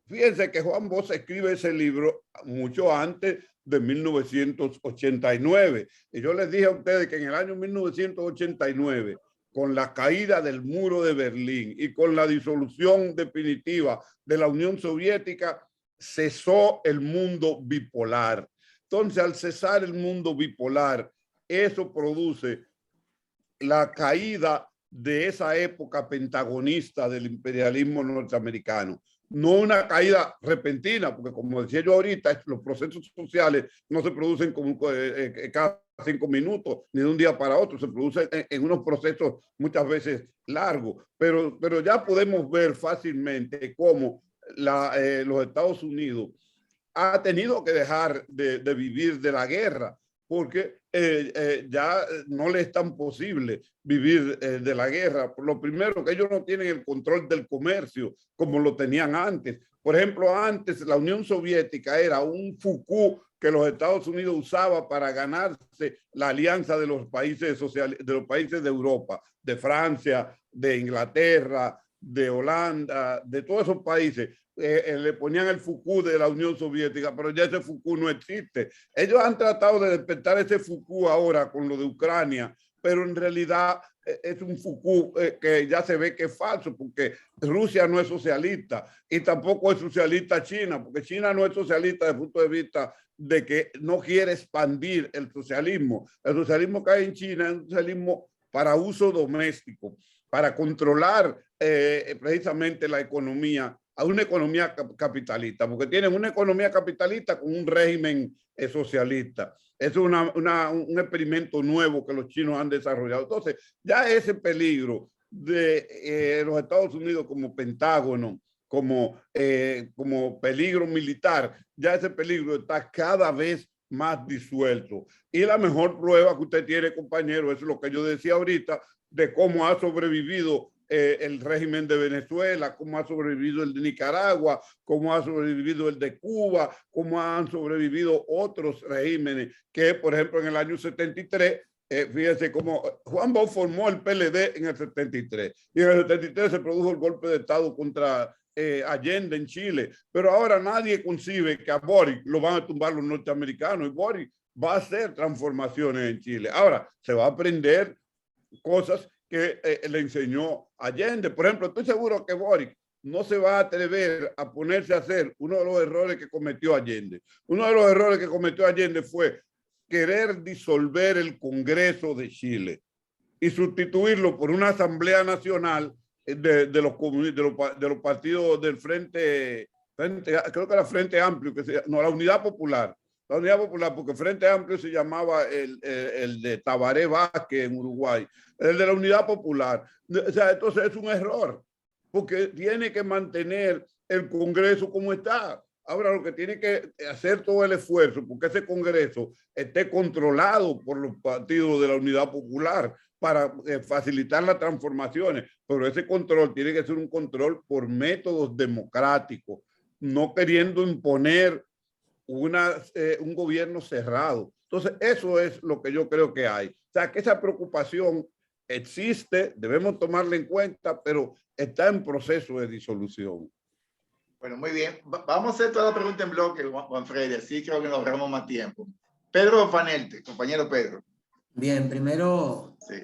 fíjense que Juan Bosch escribe ese libro mucho antes de 1989. Y yo les dije a ustedes que en el año 1989, con la caída del muro de Berlín y con la disolución definitiva de la Unión Soviética, cesó el mundo bipolar. Entonces, al cesar el mundo bipolar, eso produce la caída de esa época pentagonista del imperialismo norteamericano. No una caída repentina, porque como decía yo ahorita, los procesos sociales no se producen como cada 5 minutos, ni de un día para otro, se producen en unos procesos muchas veces largos, pero ya podemos ver fácilmente cómo los Estados Unidos ha tenido que dejar de vivir de la guerra, porque ya no le es tan posible vivir de la guerra. Por lo primero, que ellos no tienen el control del comercio como lo tenían antes. Por ejemplo, antes la Unión Soviética era un fuku que los Estados Unidos usaba para ganarse la alianza de los países de los países de Europa, de Francia, de Inglaterra, de Holanda, de todos esos países. Le ponían el Foucault de la Unión Soviética, pero ya ese Foucault no existe. Ellos han tratado de despertar ese Foucault ahora con lo de Ucrania, pero en realidad es un Foucault que ya se ve que es falso, porque Rusia no es socialista y tampoco es socialista China, porque China no es socialista desde el punto de vista de que no quiere expandir el socialismo. El socialismo que hay en China es un socialismo para uso doméstico, para controlar precisamente la economía, a una economía capitalista, porque tienen una economía capitalista con un régimen socialista. Es un experimento nuevo que los chinos han desarrollado. Entonces, ya ese peligro de los Estados Unidos como Pentágono, como peligro militar, ya ese peligro está cada vez más disuelto. Y la mejor prueba que usted tiene, compañero, es lo que yo decía ahorita, de cómo ha sobrevivido el régimen de Venezuela, cómo ha sobrevivido el de Nicaragua, cómo ha sobrevivido el de Cuba, cómo han sobrevivido otros regímenes que, por ejemplo, en el año 73, fíjense cómo Juan Bosch formó el PLD en el 73 y en el 73 se produjo el golpe de Estado contra Allende en Chile, pero ahora nadie concibe que a Boric lo van a tumbar los norteamericanos y Boric va a hacer transformaciones en Chile. Ahora se va a aprender cosas que le enseñó Allende. Por ejemplo, estoy seguro que Boric no se va a atrever a ponerse a hacer uno de los errores que cometió Allende. Uno de los errores que cometió Allende fue querer disolver el Congreso de Chile y sustituirlo por una Asamblea Nacional de los partidos del Frente, creo que era Frente Amplio, la Unidad Popular. La Unidad Popular, porque Frente Amplio se llamaba el de Tabaré Vázquez en Uruguay, el de la Unidad Popular. O sea, entonces es un error, porque tiene que mantener el Congreso como está. Ahora lo que tiene que hacer todo el esfuerzo, porque ese Congreso esté controlado por los partidos de la Unidad Popular para facilitar las transformaciones, pero ese control tiene que ser un control por métodos democráticos, no queriendo imponer un gobierno cerrado. Entonces, eso es lo que yo creo que hay. O sea, que esa preocupación existe, debemos tomarla en cuenta, pero está en proceso de disolución. Bueno, muy bien. Vamos a hacer toda la pregunta en bloque, Juan Freddy, así creo que nos ahorramos más tiempo. Pedro Fanelte, compañero Pedro. Bien, primero, sí,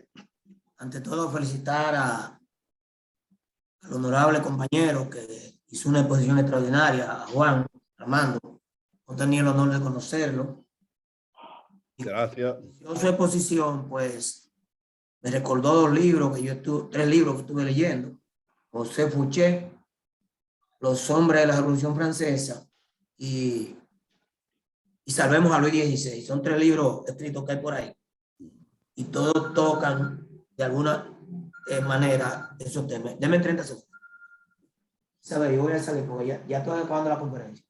ante todo, felicitar al honorable compañero que hizo una exposición extraordinaria, a Juan Armando. No tenía el honor de conocerlo. Gracias. Yo su exposición, pues, me recordó tres libros que estuve leyendo. José Fouché, Los hombres de la Revolución Francesa y Salvemos a Luis XVI. Son 3 libros escritos que hay por ahí. Y todos tocan de alguna manera esos temas. Deme 30 segundos. ¿Sabes? Yo voy a salir porque ya estoy acabando la conferencia.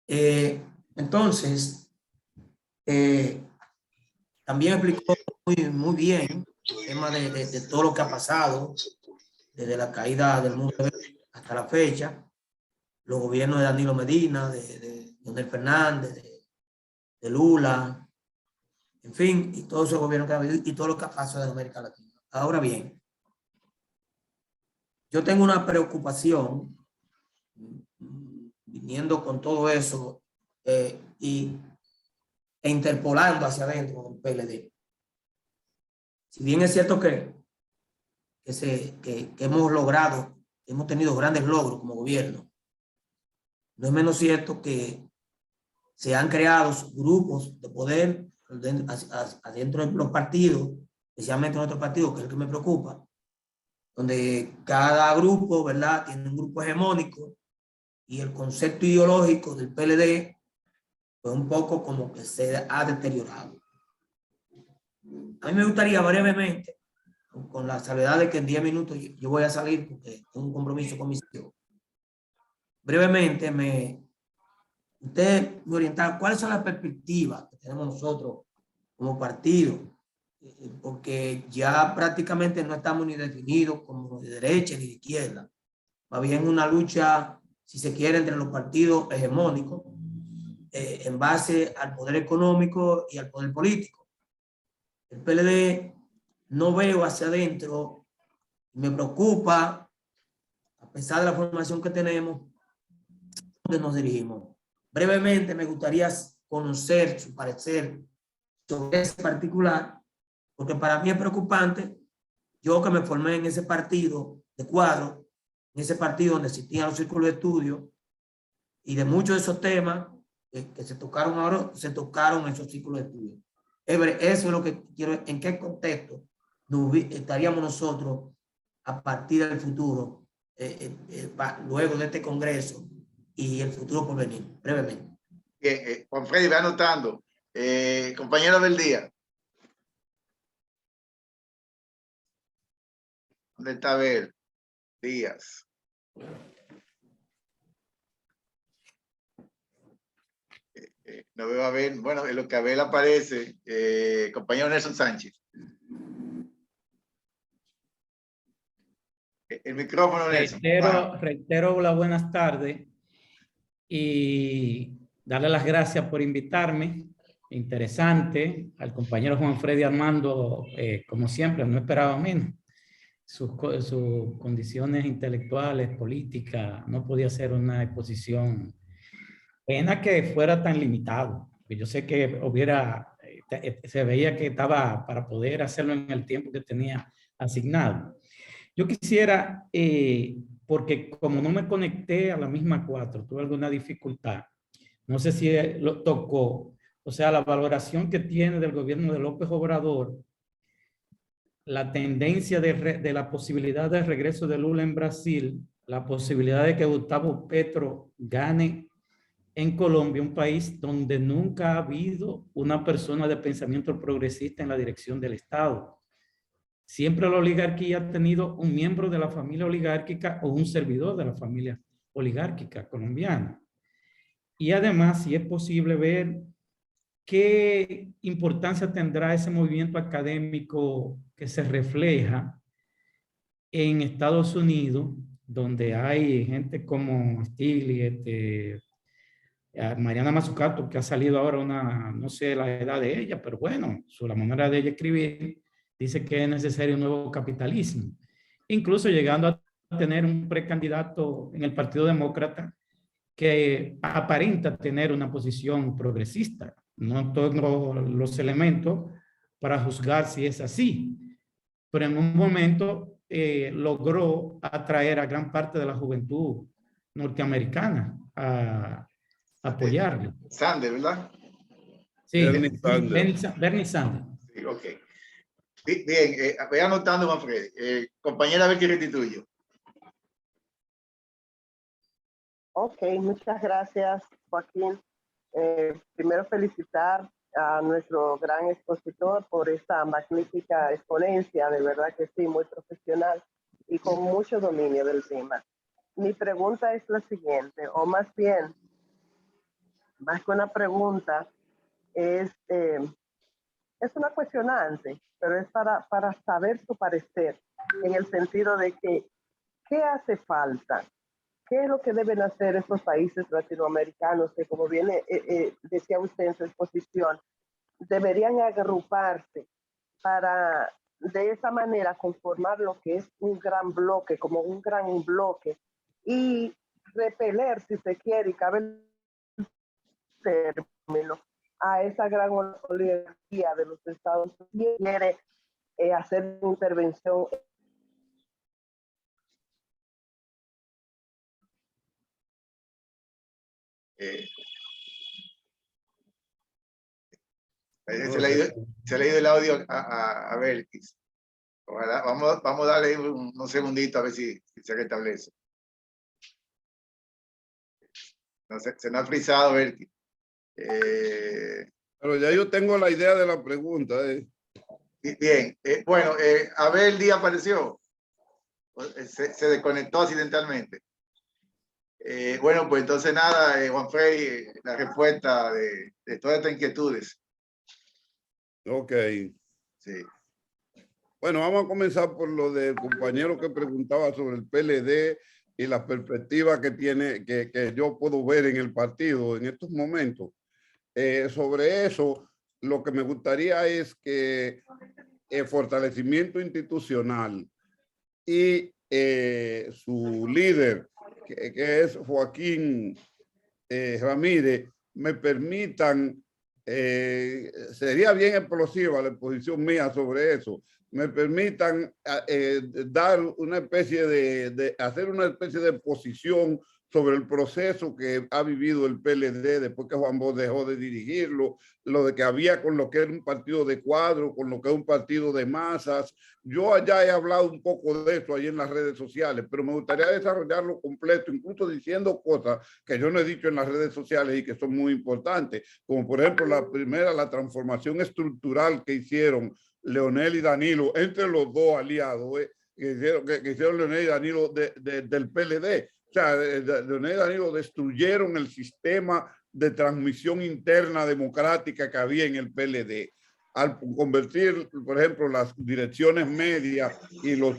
Okay. Entonces, también explicó muy bien el tema de todo lo que ha pasado desde la caída del mundo hasta la fecha, los gobiernos de Danilo Medina, de Leonel Fernández, de Lula, en fin, y todos esos gobiernos que ha habido y todo lo que ha pasado en América Latina. Ahora bien, yo tengo una preocupación viniendo con todo eso e interpolando hacia adentro con el PLD. Si bien es cierto que hemos tenido grandes logros como gobierno, no es menos cierto que se han creado grupos de poder adentro de los partidos, especialmente nuestro partido, que es el que me preocupa, donde cada grupo, ¿verdad?, tiene un grupo hegemónico y el concepto ideológico del PLD pues un poco como que se ha deteriorado. A mí me gustaría brevemente, con la salvedad de que en 10 minutos yo voy a salir porque tengo un compromiso con mis hijos, brevemente usted me orientar cuáles son las perspectivas que tenemos nosotros como partido, porque ya prácticamente no estamos ni definidos como de derecha ni de izquierda, más bien una lucha, si se quiere, entre los partidos hegemónicos en base al poder económico y al poder político. El PLD no veo hacia adentro, me preocupa, a pesar de la formación que tenemos, dónde nos dirigimos. Brevemente me gustaría conocer su parecer sobre ese particular, porque para mí es preocupante, yo que me formé en ese partido de cuadro, en ese partido donde existían los círculos de estudio, y de muchos de esos temas que se tocaron ahora, se tocaron en esos círculos de estudio. Eso es lo que quiero, en qué contexto estaríamos nosotros a partir del futuro, luego de este congreso y el futuro por venir, brevemente. Bien, Juan Freddy, va anotando. Compañero del día. ¿Dónde está Abel Díaz? No veo a Abel. Bueno, en lo que Abel aparece, compañero Nelson Sánchez. El micrófono, Nelson. Reitero las buenas tardes y darle las gracias por invitarme. Interesante. Al compañero Juan Freddy Armando, como siempre, no esperaba menos. Sus condiciones intelectuales, políticas, no podía ser una exposición. Pena que fuera tan limitado. Yo sé que se veía que estaba para poder hacerlo en el tiempo que tenía asignado. Yo quisiera, porque como no me conecté a la misma 4, tuve alguna dificultad. No sé si lo tocó. O sea, la valoración que tiene del gobierno de López Obrador, la tendencia de la posibilidad de regreso de Lula en Brasil, la posibilidad de que Gustavo Petro gane en Colombia, un país donde nunca ha habido una persona de pensamiento progresista en la dirección del Estado. Siempre la oligarquía ha tenido un miembro de la familia oligárquica o un servidor de la familia oligárquica colombiana. Y además, si es posible ver qué importancia tendrá ese movimiento académico que se refleja en Estados Unidos, donde hay gente como Stiglitz, Mariana Mazzucato, que ha salido ahora no sé la edad de ella, pero bueno, la manera de ella escribir dice que es necesario un nuevo capitalismo, incluso llegando a tener un precandidato en el Partido Demócrata que aparenta tener una posición progresista. No tengo los elementos para juzgar si es así, pero en un momento logró atraer a gran parte de la juventud norteamericana a apoyarlo. Sanders, ¿verdad? Sí, Bernie Sanders. Sí, ok. Bien, voy anotando, Juan Freddy. Compañera, a ver qué restituyo. Ok, muchas gracias, Joaquín. Primero felicitar a nuestro gran expositor por esta magnífica exponencia, de verdad que sí, muy profesional y con mucho dominio del tema. Mi pregunta es la siguiente, o más bien, más que una pregunta, es una cuestionante, pero es para saber su parecer, en el sentido de que, ¿qué hace falta? ¿Qué es lo que deben hacer estos países latinoamericanos que, como bien decía usted en su exposición, deberían agruparse para de esa manera conformar lo que es un gran bloque, como un gran bloque, y repeler, si se quiere, y cabe el término, a esa gran oligarquía de los Estados Unidos que quiere hacer una intervención Se le ha ido el audio a Belkis. Ojalá, vamos a darle unos segunditos a ver si se restablece. No, se nos ha frisado Belkis. Pero ya yo tengo la idea de la pregunta. Bien, bueno, Abel Díaz apareció. Se desconectó accidentalmente. Bueno, pues entonces nada, Juan Freddy, la respuesta de todas estas inquietudes. Ok. Sí. Bueno, vamos a comenzar por lo del compañero que preguntaba sobre el PLD y la perspectiva que tiene, que yo puedo ver en el partido en estos momentos. Sobre eso, lo que me gustaría es que el fortalecimiento institucional y su líder, que es Joaquín Ramírez, me permitan, sería bien explosiva la exposición mía sobre eso, me permitan dar una especie hacer una especie de posición sobre el proceso que ha vivido el PLD después que Juan Bosch dejó de dirigirlo, lo de que había con lo que era un partido de cuadro, con lo que es un partido de masas. Yo allá he hablado un poco de eso ahí en las redes sociales, pero me gustaría desarrollarlo completo, incluso diciendo cosas que yo no he dicho en las redes sociales y que son muy importantes, como por ejemplo la primera, la transformación estructural que hicieron Leonel y Danilo, entre los dos aliados, que hicieron Leonel y Danilo del PLD. O sea, Leonel y Danilo destruyeron el sistema de transmisión interna democrática que había en el PLD. Al convertir, por ejemplo, las direcciones medias y los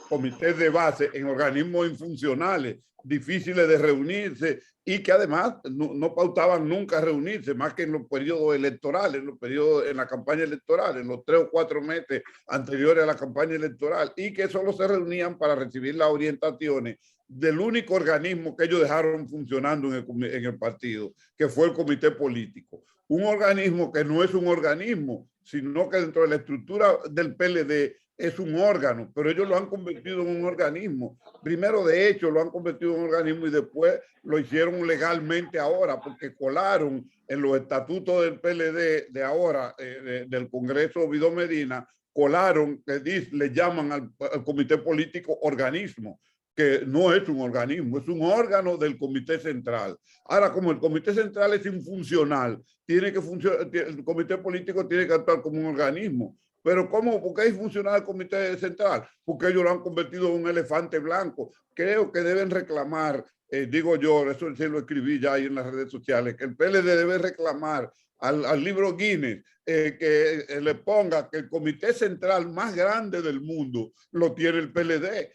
comités de base en organismos infuncionales, difíciles de reunirse y que además no pautaban nunca reunirse más que en los periodos electorales, en la campaña electoral, en los 3 o 4 meses anteriores a la campaña electoral, y que solo se reunían para recibir las orientaciones del único organismo que ellos dejaron funcionando en el partido, que fue el comité político. Un organismo que no es un organismo, sino que dentro de la estructura del PLD es un órgano, pero ellos lo han convertido en un organismo. Primero, de hecho, lo han convertido en un organismo y después lo hicieron legalmente ahora, porque colaron en los estatutos del PLD de ahora, del Congreso Vidó Medina, colaron, le llaman al comité político organismo, que no es un organismo, es un órgano del comité central. Ahora, como el comité central es infuncional, el comité político tiene que actuar como un organismo. Pero ¿cómo? ¿Por qué es funcional el comité central? Porque ellos lo han convertido en un elefante blanco. Creo que deben reclamar, digo yo, eso sí lo escribí ya ahí en las redes sociales, que el PLD debe reclamar al libro Guinness que le ponga que el comité central más grande del mundo lo tiene el PLD.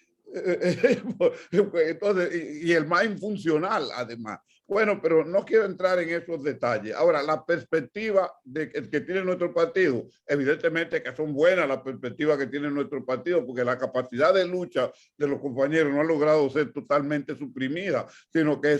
Entonces, y el más infuncional además. Bueno, pero no quiero entrar en esos detalles. Ahora, la perspectiva que tiene nuestro partido, evidentemente que son buenas las perspectivas que tiene nuestro partido, porque la capacidad de lucha de los compañeros no ha logrado ser totalmente suprimida, sino que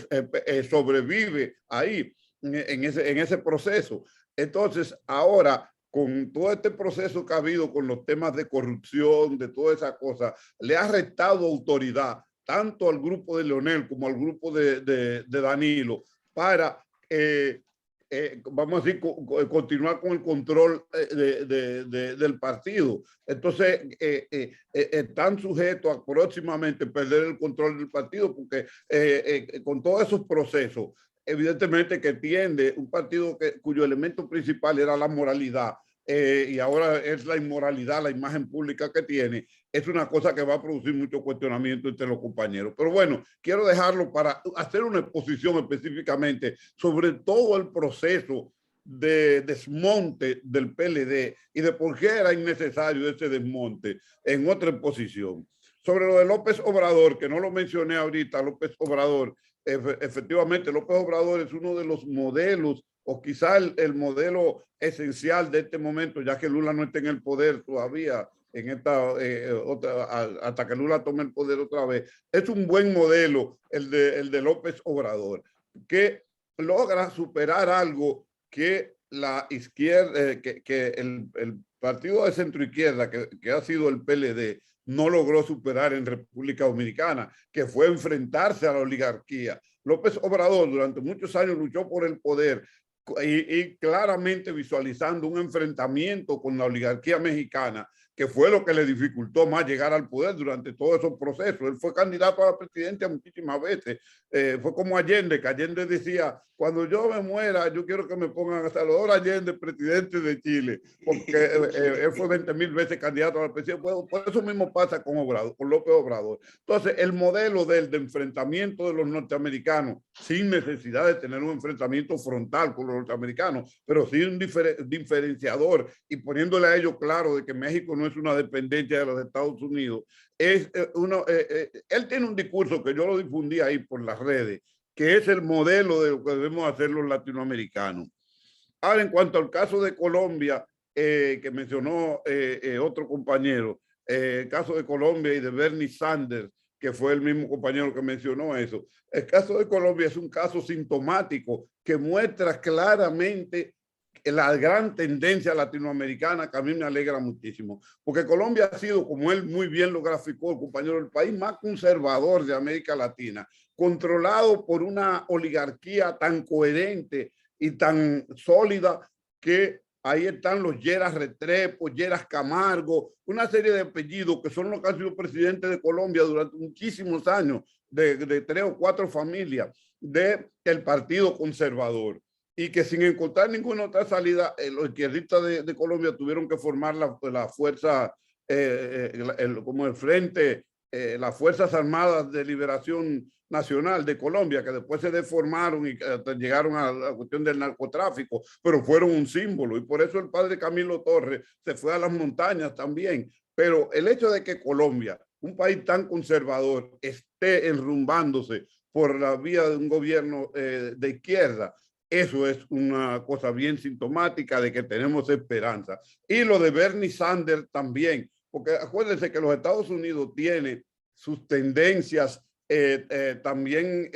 sobrevive ahí, en ese proceso. Entonces, ahora, con todo este proceso que ha habido con los temas de corrupción, de toda esa cosa, le ha restado autoridad tanto al grupo de Leonel como al grupo de Danilo para, vamos a decir, continuar con el control del partido. Entonces, están sujetos a próximamente perder el control del partido porque con todos esos procesos, evidentemente que tiende un partido cuyo elemento principal era la moralidad, y ahora es la inmoralidad, la imagen pública que tiene, es una cosa que va a producir mucho cuestionamiento entre los compañeros. Pero bueno, quiero dejarlo para hacer una exposición específicamente sobre todo el proceso de desmonte del PLD y de por qué era innecesario ese desmonte en otra exposición. Sobre lo de López Obrador, que no lo mencioné ahorita, López Obrador, efectivamente López Obrador es uno de los modelos o quizá el modelo esencial de este momento, ya que Lula no está en el poder todavía, en esta hasta que Lula tome el poder otra vez. Es un buen modelo el de López Obrador, que logra superar algo que la izquierda, que el partido de centro izquierda, que ha sido el PLD, no logró superar en República Dominicana, que fue enfrentarse a la oligarquía. López Obrador durante muchos años luchó por el poder y claramente visualizando un enfrentamiento con la oligarquía mexicana, que fue lo que le dificultó más llegar al poder durante todos esos procesos. Él fue candidato a la presidencia muchísimas veces. Fue como Allende, que Allende decía, cuando yo me muera, yo quiero que me pongan a Salvador Allende, presidente de Chile, porque él fue 20,000 veces candidato a la presidencia. Por eso mismo pasa con Obrador, con López Obrador. Entonces, el modelo de enfrentamiento de los norteamericanos, sin necesidad de tener un enfrentamiento frontal con los norteamericanos, pero sí un diferenciador, y poniéndole a ellos claro de que México no es una dependencia de los Estados Unidos, él tiene un discurso que yo lo difundí ahí por las redes, que es el modelo de lo que debemos hacer los latinoamericanos. Ahora, en cuanto al caso de Colombia, que mencionó otro compañero, el caso de Colombia y de Bernie Sanders, que fue el mismo compañero que mencionó eso. El caso de Colombia es un caso sintomático que muestra claramente la gran tendencia latinoamericana, que a mí me alegra muchísimo, porque Colombia ha sido, como él muy bien lo graficó, el compañero, el país más conservador de América Latina, controlado por una oligarquía tan coherente y tan sólida, que ahí están los Lleras Restrepo, Lleras Camargo, una serie de apellidos que son los que han sido presidentes de Colombia durante muchísimos años, de 3 o 4 familias del Partido Conservador, y que sin encontrar ninguna otra salida, los izquierdistas de Colombia tuvieron que formar la fuerza, como el frente, las Fuerzas Armadas de Liberación Nacional de Colombia, que después se deformaron y llegaron a la cuestión del narcotráfico, pero fueron un símbolo, y por eso el padre Camilo Torres se fue a las montañas también. Pero el hecho de que Colombia, un país tan conservador, esté enrumbándose por la vía de un gobierno de izquierda, eso es una cosa bien sintomática de que tenemos esperanza. Y lo de Bernie Sanders también, porque acuérdense que los Estados Unidos tiene sus tendencias también,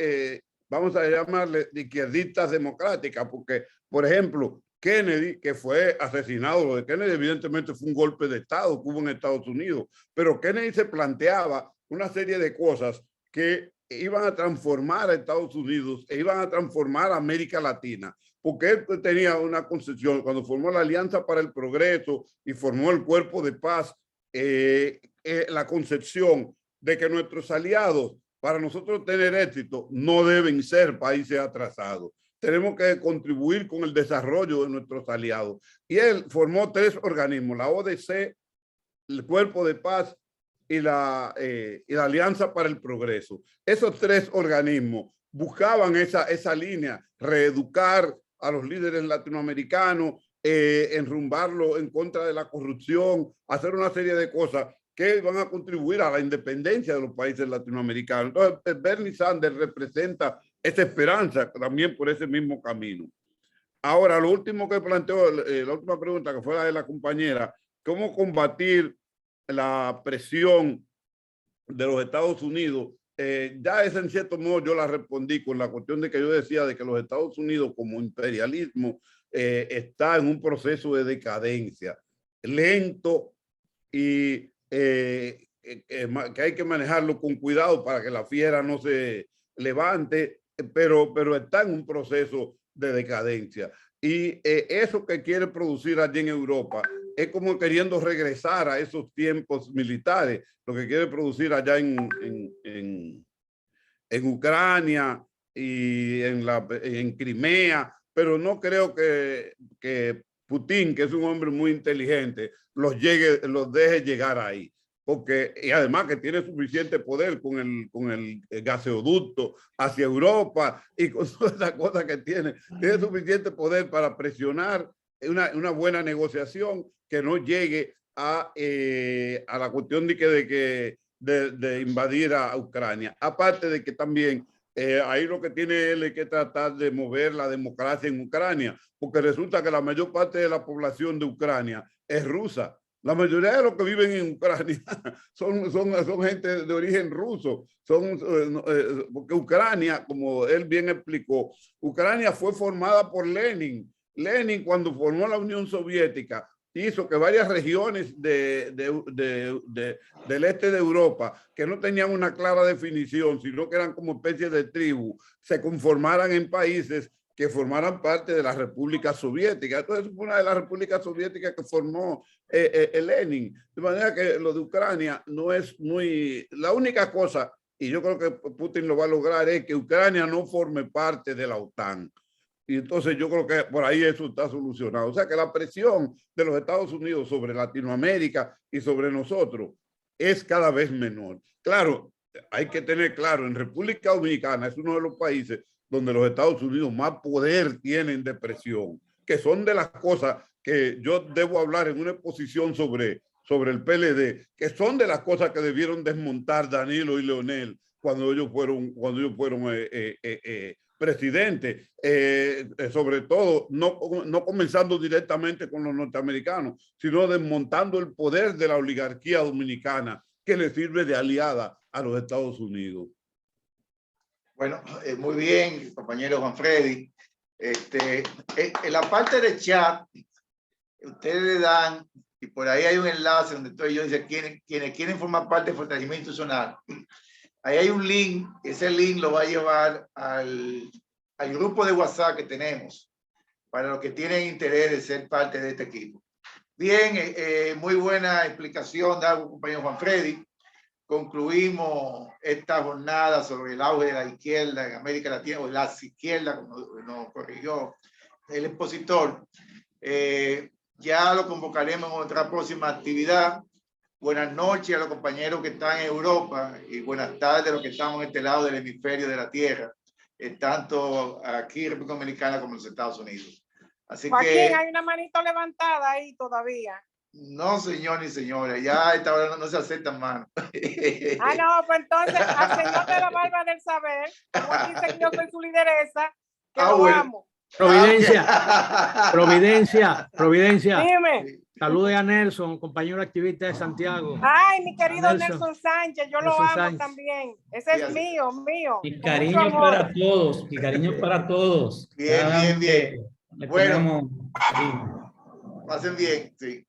vamos a llamarle izquierdistas democráticas, porque, por ejemplo, Kennedy, que fue asesinado, lo de Kennedy evidentemente fue un golpe de Estado que hubo en Estados Unidos, pero Kennedy se planteaba una serie de cosas que iban a transformar a Estados Unidos e iban a transformar a América Latina, porque él tenía una concepción, cuando formó la Alianza para el Progreso y formó el Cuerpo de Paz, la concepción de que nuestros aliados, para nosotros tener éxito, no deben ser países atrasados. Tenemos que contribuir con el desarrollo de nuestros aliados. Y él formó 3 organismos, la ODC, el Cuerpo de Paz y la Alianza para el Progreso. Esos 3 organismos buscaban esa línea, reeducar a los líderes latinoamericanos, enrumbarlo en contra de la corrupción, hacer una serie de cosas que van a contribuir a la independencia de los países latinoamericanos. Entonces, Bernie Sanders representa esa esperanza también por ese mismo camino. Ahora, lo último que planteó, la última pregunta que fue la de la compañera, ¿cómo combatir la presión de los Estados Unidos? Ya es en cierto modo yo la respondí con la cuestión de que yo decía de que los Estados Unidos como imperialismo está en un proceso de decadencia lento y que hay que manejarlo con cuidado para que la fiera no se levante, pero está en un proceso de decadencia. Y eso que quiere producir allí en Europa es como queriendo regresar a esos tiempos militares, lo que quiere producir allá en Ucrania y en Crimea, pero no creo que Putin, que es un hombre muy inteligente, los deje llegar ahí. Porque, y además que tiene suficiente poder con el gaseoducto hacia Europa y con todas esas cosas que tiene suficiente poder para presionar una buena negociación que no llegue a la cuestión de invadir a Ucrania. Aparte de que también ahí lo que tiene él es que tratar de mover la democracia en Ucrania, porque resulta que la mayor parte de la población de Ucrania es rusa. La mayoría de los que viven en Ucrania son gente de origen ruso. Porque Ucrania, como él bien explicó, Ucrania fue formada por Lenin. Lenin, cuando formó la Unión Soviética, hizo que varias regiones del este de Europa, que no tenían una clara definición, sino que eran como especies de tribu, se conformaran en países que formaran parte de la República Soviética. Entonces, fue una de las repúblicas soviéticas que formó Lenin. De manera que lo de Ucrania no es muy... La única cosa, y yo creo que Putin lo va a lograr, es que Ucrania no forme parte de la OTAN. Y entonces yo creo que por ahí eso está solucionado. O sea que la presión de los Estados Unidos sobre Latinoamérica y sobre nosotros es cada vez menor. Claro, hay que tener claro, en República Dominicana es uno de los países donde los Estados Unidos más poder tienen de presión, que son de las cosas que yo debo hablar en una exposición sobre el PLD, que son de las cosas que debieron desmontar Danilo y Leonel cuando ellos fueron presidentes, sobre todo no comenzando directamente con los norteamericanos, sino desmontando el poder de la oligarquía dominicana que le sirve de aliada a los Estados Unidos. Bueno, muy bien, compañero Juan Freddy. En la parte del chat, ustedes le dan, y por ahí hay un enlace donde estoy yo, dice quienes quieren formar parte del fortalecimiento institucional. Ahí hay un link, ese link lo va a llevar al grupo de WhatsApp que tenemos para los que tienen interés de ser parte de este equipo. Bien, muy buena explicación dado compañero Juan Freddy. Concluimos esta jornada sobre el auge de la izquierda en América Latina, o las izquierdas, como nos corrigió el expositor. Ya lo convocaremos en otra próxima actividad. Buenas noches a los compañeros que están en Europa y buenas tardes a los que estamos en este lado del hemisferio de la Tierra, tanto aquí en República Dominicana como en los Estados Unidos. Así Joaquín, que... hay una manito levantada ahí todavía. No, señor ni señora, ya a esta hora no se aceptan manos. Ah, no, pues entonces al señor de la barba del saber, como dice que yo soy su lideresa, que lo bueno. amo. Providencia. Dime. Salude a Nelson, compañero activista de Santiago. Ay, mi querido Nelson. Nelson Sánchez, yo lo Nelson amo Sánchez. también. Ese es mío. Mi Con cariño mucho amor. para todos, mi cariño para todos. Bien, bien, bien. Le Bueno. tenemos cariño. Pasen bien, sí.